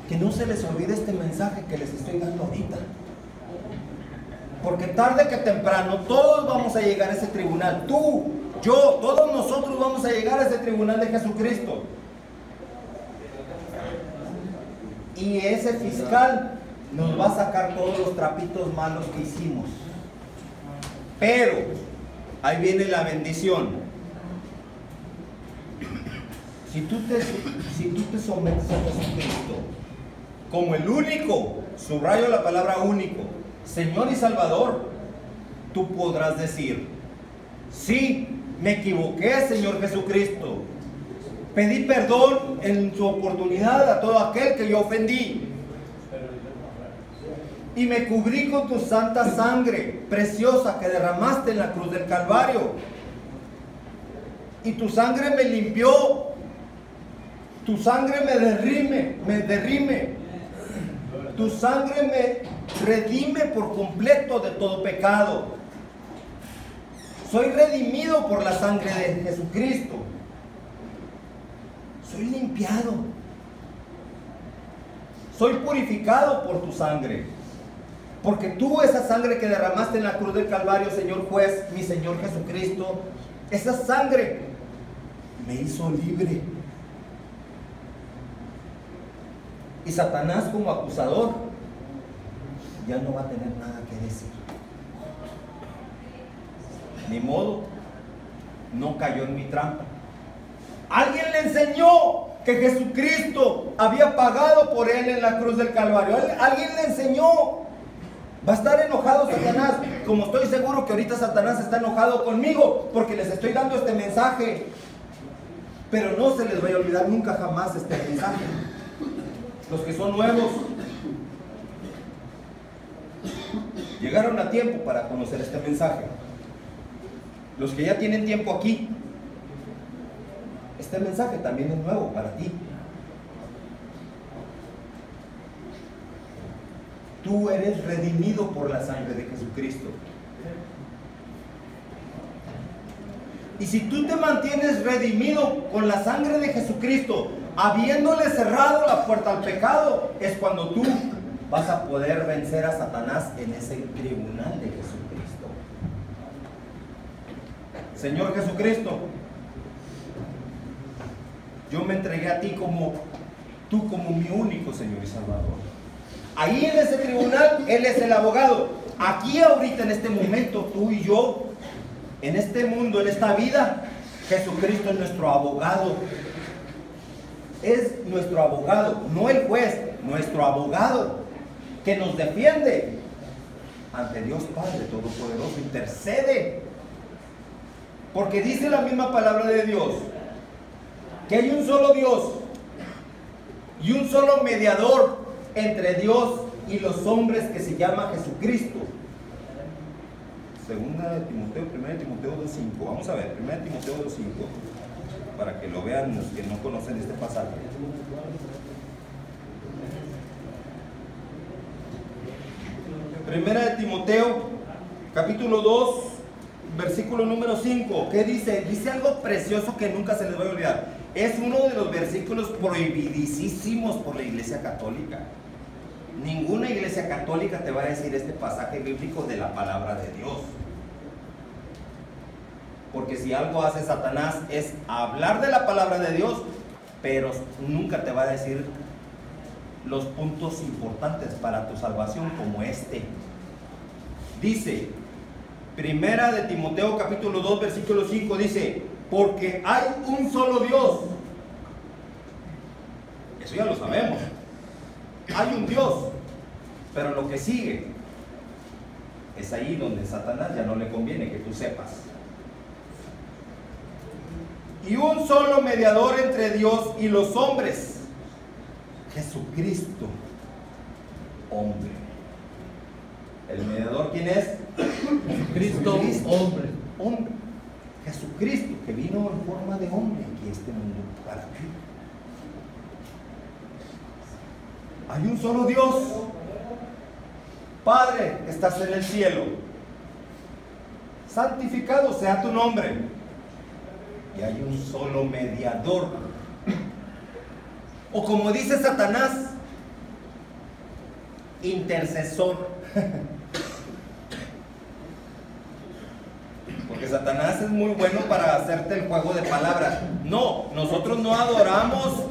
que no se les olvide este mensaje que les estoy dando ahorita. Porque tarde que temprano todos vamos a llegar a ese tribunal. Tú, yo, todos nosotros vamos a llegar a ese tribunal de Jesucristo. Y ese fiscal nos va a sacar todos los trapitos malos que hicimos. Pero ahí viene la bendición. Si tú te sometes a Jesucristo como el único, subrayo la palabra único, Señor y Salvador, tú podrás decir: sí, me equivoqué, Señor Jesucristo. Pedí perdón en su oportunidad a todo aquel que yo ofendí. Y me cubrí con tu santa sangre preciosa que derramaste en la cruz del Calvario. Y tu sangre me limpió. Tu sangre me derrime. Tu sangre me redime por completo de todo pecado. Soy redimido por la sangre de Jesucristo. Soy limpiado. Soy purificado por tu sangre. Porque tú, esa sangre que derramaste en la cruz del Calvario, Señor juez, mi Señor Jesucristo, esa sangre me hizo libre. Y Satanás, como acusador, ya no va a tener nada que decir. Ni modo, no cayó en mi trampa. Alguien le enseñó que Jesucristo había pagado por él en la cruz del Calvario. Alguien le enseñó. Va a estar enojado Satanás, como estoy seguro que ahorita Satanás está enojado conmigo, porque les estoy dando este mensaje. Pero no se les vaya a olvidar nunca jamás este mensaje. Los que son nuevos llegaron a tiempo para conocer este mensaje. Los que ya tienen tiempo aquí, este mensaje también es nuevo para ti. Tú eres redimido por la sangre de Jesucristo. Y si tú te mantienes redimido con la sangre de Jesucristo, habiéndole cerrado la puerta al pecado, es cuando tú vas a poder vencer a Satanás en ese tribunal de Jesucristo. Señor Jesucristo, yo me entregué a ti como mi único Señor y Salvador. Ahí en ese tribunal, Él es el abogado. Aquí ahorita en este momento, tú y yo, en este mundo, en esta vida, Jesucristo es nuestro abogado. Es nuestro abogado, no el juez, nuestro abogado, que nos defiende ante Dios Padre Todopoderoso, intercede. Porque dice la misma palabra de Dios, que hay un solo Dios y un solo mediador entre Dios y los hombres, que se llama Jesucristo. Segunda de Timoteo, primera de Timoteo 2.5. Vamos a ver, primera de Timoteo 2.5, para que lo vean los que no conocen este pasaje. Primera de Timoteo, capítulo 2, versículo número 5. ¿Qué dice? Dice algo precioso que nunca se les va a olvidar. Es uno de los versículos prohibidísimos por la Iglesia Católica. Ninguna iglesia católica te va a decir este pasaje bíblico de la palabra de Dios. Porque si algo hace Satanás es hablar de la palabra de Dios, pero nunca te va a decir los puntos importantes para tu salvación como este. Dice, primera de Timoteo capítulo 2 versículo 5, dice, porque hay un solo Dios. Eso ya lo sabemos. Hay un Dios, pero lo que sigue es ahí donde Satanás ya no le conviene que tú sepas. Y un solo mediador entre Dios y los hombres, Jesucristo, hombre. ¿El mediador quién es? Jesucristo, hombre. Hombre. Jesucristo, que vino en forma de hombre aquí a este mundo para ti. Hay un solo Dios, Padre, que estás en el cielo. Santificado sea tu nombre. Y hay un solo mediador. O como dice Satanás, intercesor. Porque Satanás es muy bueno para hacerte el juego de palabras. No, nosotros no adoramos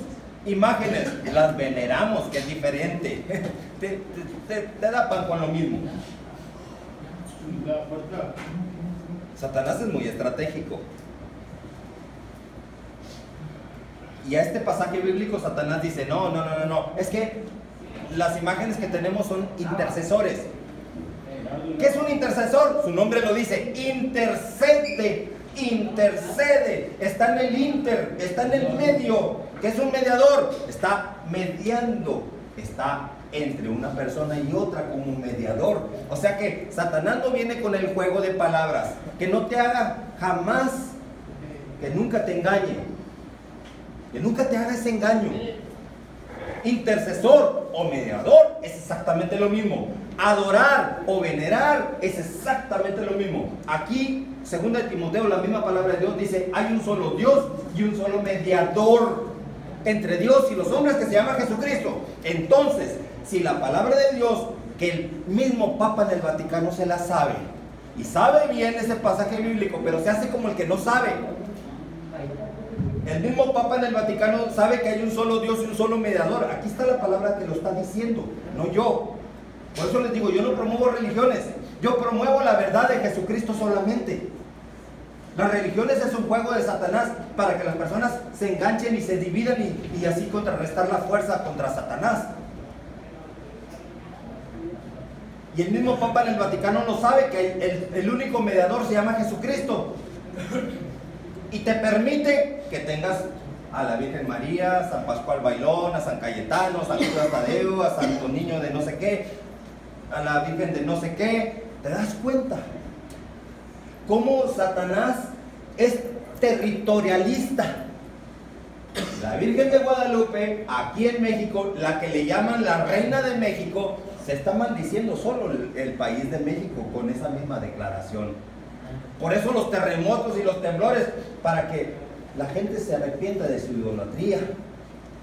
imágenes, las veneramos, que es diferente. Te da pan con lo mismo. Satanás es muy estratégico. Y a este pasaje bíblico Satanás dice, no, es que las imágenes que tenemos son intercesores. ¿Qué es un intercesor? Su nombre lo dice, intercede, está en el inter, está en el medio. ¿Qué es un mediador? Está mediando, está entre una persona y otra como un mediador. O sea que Satanás no viene con el juego de palabras, que no te haga jamás, que nunca te engañe, que nunca te haga ese engaño. Intercesor o mediador es exactamente lo mismo. Adorar o venerar es exactamente lo mismo. Aquí, 2 Timoteo, la misma palabra de Dios dice, hay un solo Dios y un solo mediador entre Dios y los hombres, que se llama Jesucristo. Entonces, si la palabra de Dios, que el mismo Papa del Vaticano se la sabe, y sabe bien ese pasaje bíblico, pero se hace como el que no sabe. El mismo Papa en el Vaticano sabe que hay un solo Dios y un solo mediador. Aquí está la palabra que lo está diciendo, no yo. Por eso les digo, yo no promuevo religiones, yo promuevo la verdad de Jesucristo solamente. Las religiones es un juego de Satanás para que las personas se enganchen y se dividan y así contrarrestar la fuerza contra Satanás. Y el mismo Papa en el Vaticano no sabe que el único mediador se llama Jesucristo. Y te permite que tengas a la Virgen María, a San Pascual Bailón, a San Cayetano, a San Judas Tadeo, a Santo Niño de no sé qué, a la Virgen de no sé qué. ¿Te das cuenta cómo Satanás es territorialista? La Virgen de Guadalupe, aquí en México, la que le llaman la Reina de México, se está maldiciendo solo el país de México con esa misma declaración. Por eso los terremotos y los temblores, para que la gente se arrepienta de su idolatría,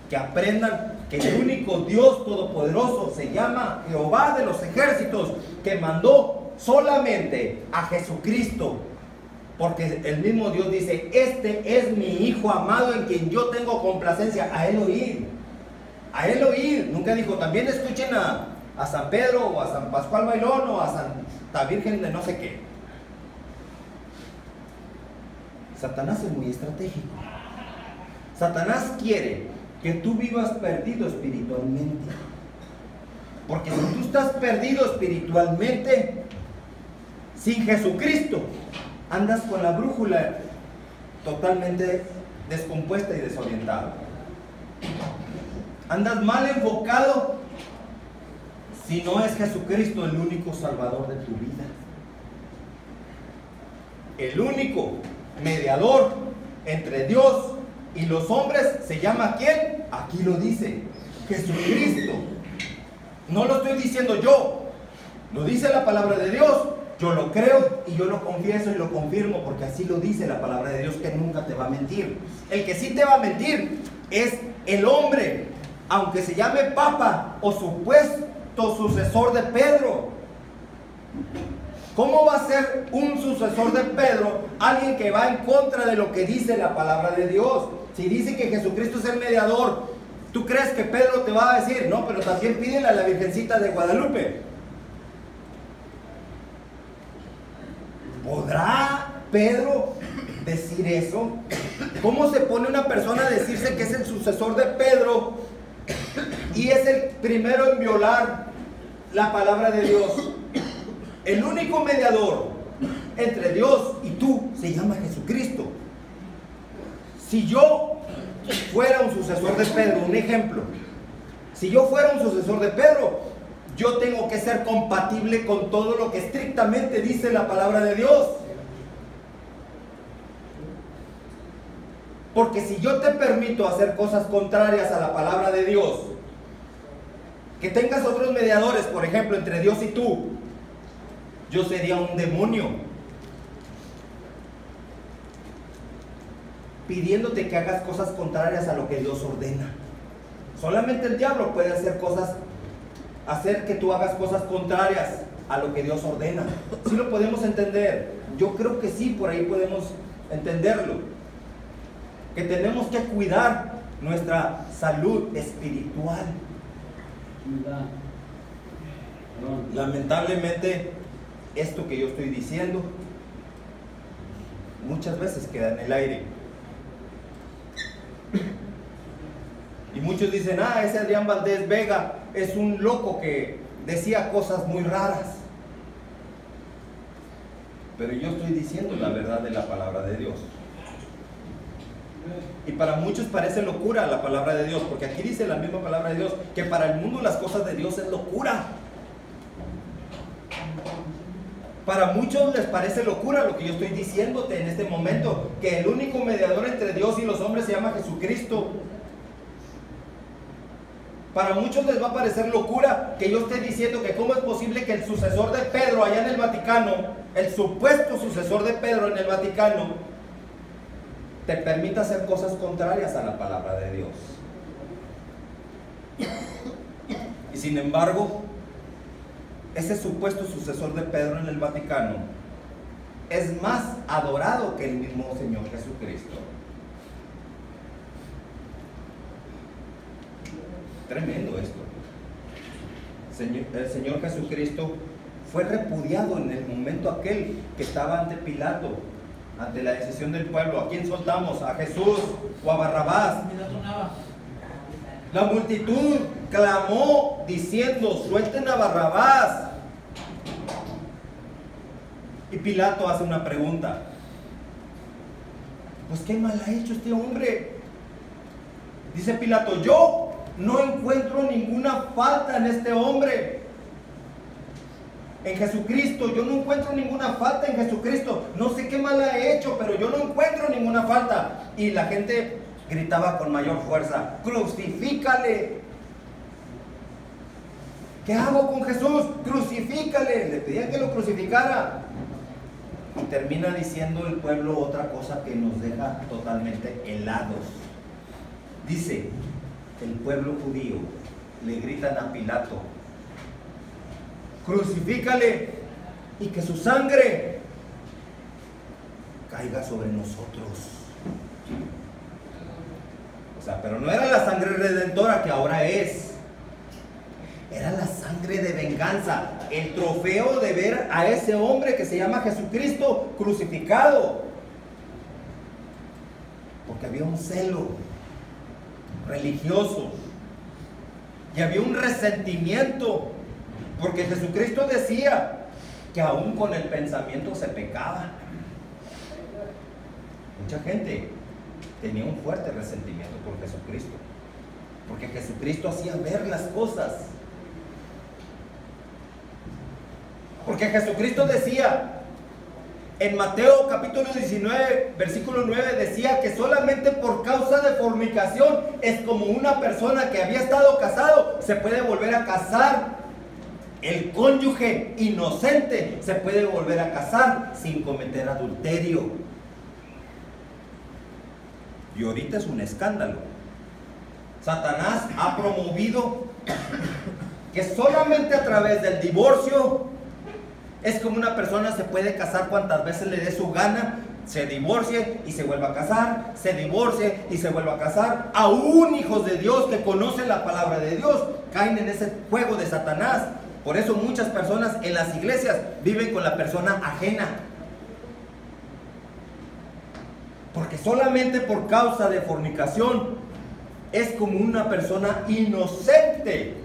que aprendan que el único Dios todopoderoso se llama Jehová de los ejércitos, que mandó solamente a Jesucristo, porque el mismo Dios dice, este es mi Hijo amado en quien yo tengo complacencia. A él oír, a él oír. Nunca dijo, también escuchen a San Pedro o a San Pascual Bailón o a Santa Virgen de no sé qué. Satanás es muy estratégico. Satanás quiere que tú vivas perdido espiritualmente. Porque si tú estás perdido espiritualmente, sin Jesucristo, andas con la brújula totalmente descompuesta y desorientada. Andas mal enfocado si no es Jesucristo el único salvador de tu vida. El único mediador entre Dios y los hombres se llama ¿quién? Aquí lo dice, Jesucristo. No lo estoy diciendo yo, lo dice la palabra de Dios. Yo lo creo y yo lo confieso y lo confirmo, porque así lo dice la palabra de Dios, que nunca te va a mentir. El que sí te va a mentir es el hombre, aunque se llame Papa o supuesto sucesor de Pedro. ¿Cómo va a ser un sucesor de Pedro alguien que va en contra de lo que dice la palabra de Dios? Si dice que Jesucristo es el mediador, ¿tú crees que Pedro te va a decir, no, pero también pídele a la Virgencita de Guadalupe? ¿Podrá Pedro decir eso? ¿Cómo se pone una persona a decirse que es el sucesor de Pedro y es el primero en violar la palabra de Dios? El único mediador entre Dios y tú se llama Jesucristo. Si yo fuera un sucesor de Pedro, un ejemplo, si yo fuera un sucesor de Pedro, yo tengo que ser compatible con todo lo que estrictamente dice la palabra de Dios. Porque si yo te permito hacer cosas contrarias a la palabra de Dios, que tengas otros mediadores, por ejemplo, entre Dios y tú, yo sería un demonio pidiéndote que hagas cosas contrarias a lo que Dios ordena. Solamente el diablo puede hacer cosas hacer que tú hagas cosas contrarias a lo que Dios ordena. ¿Sí lo podemos entender? Yo creo que sí, por ahí podemos entenderlo. Que tenemos que cuidar nuestra salud espiritual. Lamentablemente, esto que yo estoy diciendo muchas veces queda en el aire. Y muchos dicen, ese Adrián Valdés Vega es un loco que decía cosas muy raras. Pero yo estoy diciendo la verdad de la palabra de Dios. Y para muchos parece locura la palabra de Dios, porque aquí dice la misma palabra de Dios, que para el mundo las cosas de Dios es locura. Para muchos les parece locura lo que yo estoy diciéndote en este momento, que el único mediador entre Dios y los hombres se llama Jesucristo. Para muchos les va a parecer locura que yo esté diciendo que cómo es posible que el sucesor de Pedro allá en el Vaticano, el supuesto sucesor de Pedro en el Vaticano, te permita hacer cosas contrarias a la palabra de Dios. Y sin embargo, ese supuesto sucesor de Pedro en el Vaticano es más adorado que el mismo Señor Jesucristo. Tremendo esto. El Señor Jesucristo fue repudiado en el momento aquel que estaba ante Pilato, ante la decisión del pueblo. ¿A quién soltamos? ¿A Jesús o a Barrabás? La multitud clamó diciendo, suelten a Barrabás. Y Pilato hace una pregunta. Pues ¿qué mal ha hecho este hombre? Dice Pilato, yo no encuentro ninguna falta en este hombre. En Jesucristo, yo no encuentro ninguna falta en Jesucristo. No sé qué mal ha hecho, pero yo no encuentro ninguna falta. Y la gente gritaba con mayor fuerza, crucifícale. ¿Qué hago con Jesús? Crucifícale. Le pedían que lo crucificara. Y termina diciendo el pueblo otra cosa que nos deja totalmente helados. Dice, el pueblo judío le gritan a Pilato, crucifícale y que su sangre caiga sobre nosotros. O sea, pero no era la sangre redentora que ahora es. Era la sangre de venganza, el trofeo de ver a ese hombre que se llama Jesucristo crucificado. Porque había un celo religioso y había un resentimiento, porque Jesucristo decía que aún con el pensamiento se pecaba. Mucha gente tenía un fuerte resentimiento por Jesucristo, porque Jesucristo hacía ver las cosas. Porque Jesucristo decía en Mateo capítulo 19 versículo 9, decía que solamente por causa de fornicación es como una persona que había estado casado se puede volver a casar. El cónyuge inocente se puede volver a casar sin cometer adulterio. Y ahorita es un escándalo. Satanás ha promovido que solamente a través del divorcio es como una persona se puede casar cuantas veces le dé su gana, se divorcie y se vuelva a casar, se divorcie y se vuelva a casar. Aún hijos de Dios que conocen la palabra de Dios caen en ese juego de Satanás. Por eso muchas personas en las iglesias viven con la persona ajena. Porque solamente por causa de fornicación es como una persona inocente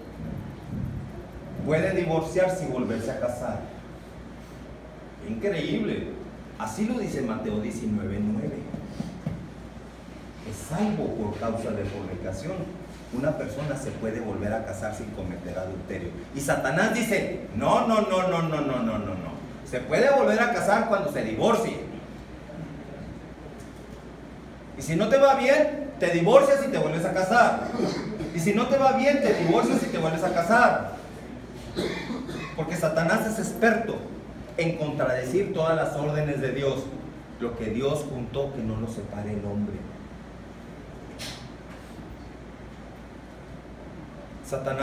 puede divorciarse y volverse a casar. Increíble. Así lo dice Mateo 19:9. Es salvo por causa de fornicación. Una persona se puede volver a casar sin cometer adulterio. Y Satanás dice, no. Se puede volver a casar cuando se divorcie. Y si no te va bien, te divorcias y te vuelves a casar. Y si no te va bien, te divorcias y te vuelves a casar. Porque Satanás es experto en contradecir todas las órdenes de Dios. Lo que Dios juntó, que no lo separe el hombre. Satanás